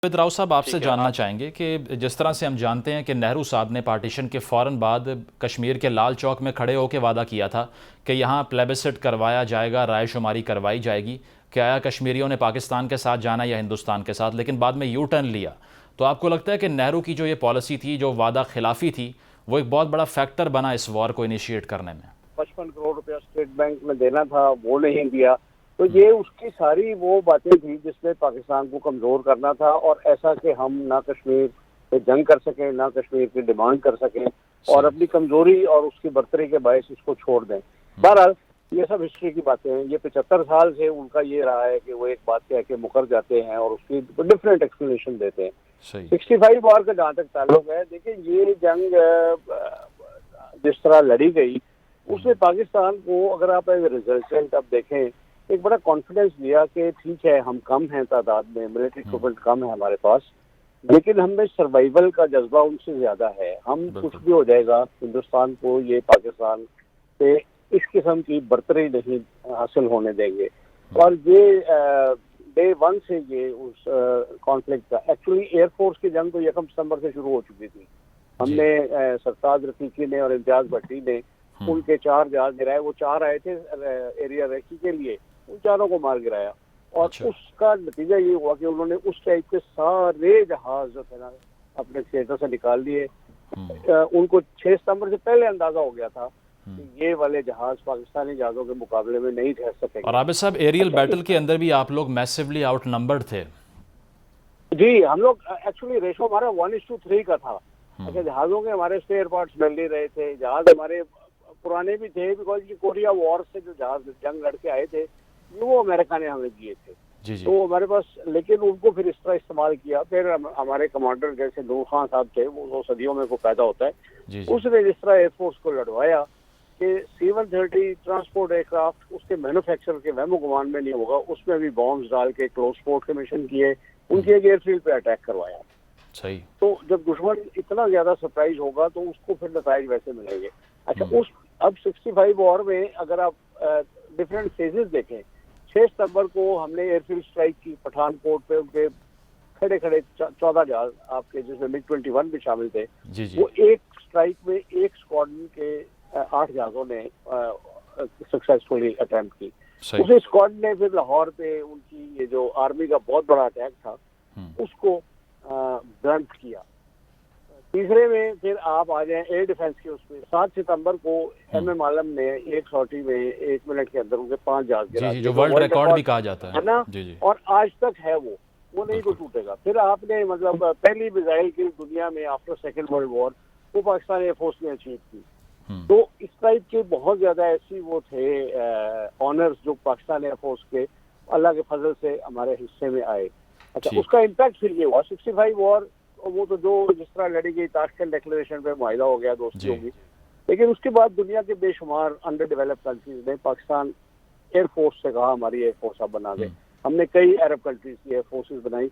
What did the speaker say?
जावेद राव साहब, आपसे ठीक है जानना आप। चाहेंगे कि जिस तरह से हम जानते हैं कि नेहरू साहब ने पार्टीशन के फ़ौरन बाद कश्मीर के लाल चौक में खड़े होकर वादा किया था कि यहाँ प्लेबिसिट करवाया जाएगा, रायशुमारी करवाई जाएगी, क्या कश्मीरियों ने पाकिस्तान के साथ जाना या हिंदुस्तान के साथ, लेकिन बाद में यू टर्न लिया। तो आपको लगता है कि नेहरू की जो ये पॉलिसी थी, जो वादा खिलाफी थी, वो एक बहुत बड़ा फैक्टर बना इस वॉर को इनिशिएट करने में? 55 करोड़ रुपया स्टेट बैंक में देना था, वो नहीं दिया। तो ये उसकी सारी वो बातें थी जिसमें पाकिस्तान को कमजोर करना था, और ऐसा कि हम ना कश्मीर पे जंग कर सकें, ना कश्मीर की डिमांड कर सकें, और सही। अपनी कमजोरी और उसकी बर्तरी के बायस इसको छोड़ दें। बहरहाल ये सब हिस्ट्री की बातें हैं। ये 75 साल से उनका ये रहा है कि वो एक बात कह के मुकर जाते हैं और उसकी डिफरेंट एक्सप्लेनेशन देते हैं। सही। 65 वॉर का जहाँ तक ताल्लुक है, देखिए ये जंग जिस तरह लड़ी गई, उसने पाकिस्तान को, अगर आप एक रिजल्टेंट अब देखें, एक बड़ा कॉन्फिडेंस दिया कि ठीक है हम कम हैं तादाद में, मिलिट्री इक्विपमेंट कम है हमारे पास, लेकिन हमें सर्वाइवल का जज्बा उनसे ज्यादा है। हम कुछ बिल्कुल। भी हो जाएगा, हिंदुस्तान को ये पाकिस्तान से इस किस्म की बर्तरी नहीं हासिल होने देंगे। और ये डे वन से ये उस कॉन्फ्लिक्ट का, एक्चुअली एयरफोर्स की जंग तो 1 सितंबर से शुरू हो चुकी थी। जी। हमने सरताज रफीकी ने और इम्तियाज भट्टी ने उनके 4 जहाज गिराए। वो 4 आए थे एरिया रेकी के लिए, उन चारों को मार गिराया। और अच्छा। उसका नतीजा ये हुआ कि उन्होंने उस टाइप के सारे जहाज जो थे ना अपने थिएटर से निकाल दिए। उनको 6 सितंबर से पहले अंदाजा हो गया था कि ये वाले जहाज पाकिस्तानी जहाजों के मुकाबले में नहीं ठहर और सकेंगे। आबिद साहब, एरियल अच्छा बैटल के अंदर भी आप लोग मैसिवली आउटनंबर्ड थे। जी, हम लोग एक्चुअली रेशो हमारा 1:3 का था। अच्छा, जहाज़ों के हमारे स्पेयर पार्ट्स मिल नहीं रहे थे। जहाज़ हमारे पुराने भी थे, बिकॉज़ ये कोरिया वॉर से जो जहाज़ जंग लड़ के आए थे, वो अमेरिका ने हमें दिए थे। जी जी। तो हमारे पास, लेकिन उनको फिर इस तरह इस्तेमाल किया। फिर हमारे कमांडर जैसे नूर खान साहब थे, वो सदियों में को पैदा होता है। जी जी। उसने जिस तरह एयरफोर्स को लड़वाया कि C-130 ट्रांसपोर्ट एयरक्राफ्ट उसके मैन्युफैक्चर के वहमो गुमान में नहीं होगा, उसमें भी बॉम्ब्स डाल के क्लोज स्पोर्ट के मिशन किए, उनके एक एयरफील्ड पे अटैक करवाया। सही। तो जब दुश्मन इतना ज्यादा सरप्राइज होगा तो उसको फिर नताइज वैसे मिलेंगे। अच्छा, उस अब 65 वॉर में अगर आप डिफरेंट फेजेस देखें, 6 सितंबर को हमने एयरफील्ड स्ट्राइक की पठानकोट पे। उनके खड़े खड़े 14 जहाज आपके, जिसमें MiG-21 भी शामिल थे, जी जी। वो एक स्ट्राइक में एक स्क्वाड्रन के 8 जहाजों ने सक्सेसफुली अटेम्प्ट की। सही। उस स्क्वाड ने फिर लाहौर पे उनकी ये जो आर्मी का बहुत बड़ा अटैक था उसको ब्लंट किया। तीसरे में फिर आप आ जाए एयर डिफेंस के उसमें, 7 सितंबर को MM आलम ने एक सॉटी में 1 मिनट के अंदर उनके 5 जहाज जी गिरा जी, दिए, जो जो वर्ल्ड वर्ल्ड रिकॉर्ड भी रिकॉर्ड कहा जाता है ना। जी जी। और आज तक है वो नहीं तो बिल्कुल। टूटेगा। फिर आपने मतलब पहली मिसाइल की दुनिया में आफ्टर सेकेंड वर्ल्ड वॉर वो पाकिस्तान एयरफोर्स ने अचीव की। तो इस टाइप के बहुत ज्यादा ऐसी वो थे ऑनर्स जो पाकिस्तान एयरफोर्स के अल्लाह के फजल से हमारे हिस्से में आए। अच्छा, ठीक। उसका इम्पैक्ट फिर ये हुआ 65 वॉर, वो तो जो जिस तरह लड़ी गई, ताशकंद डिक्लेरेशन पे मुआहिदा हो गया, दोस्ती जी। होगी। लेकिन उसके बाद दुनिया के बेशुमार अंडर डेवलप्ड कंट्रीज ने पाकिस्तान एयरफोर्स से कहा हमारी एयरफोर्स आप बना दे। हमने कई अरब कंट्रीज की एयरफोर्सेज बनाई।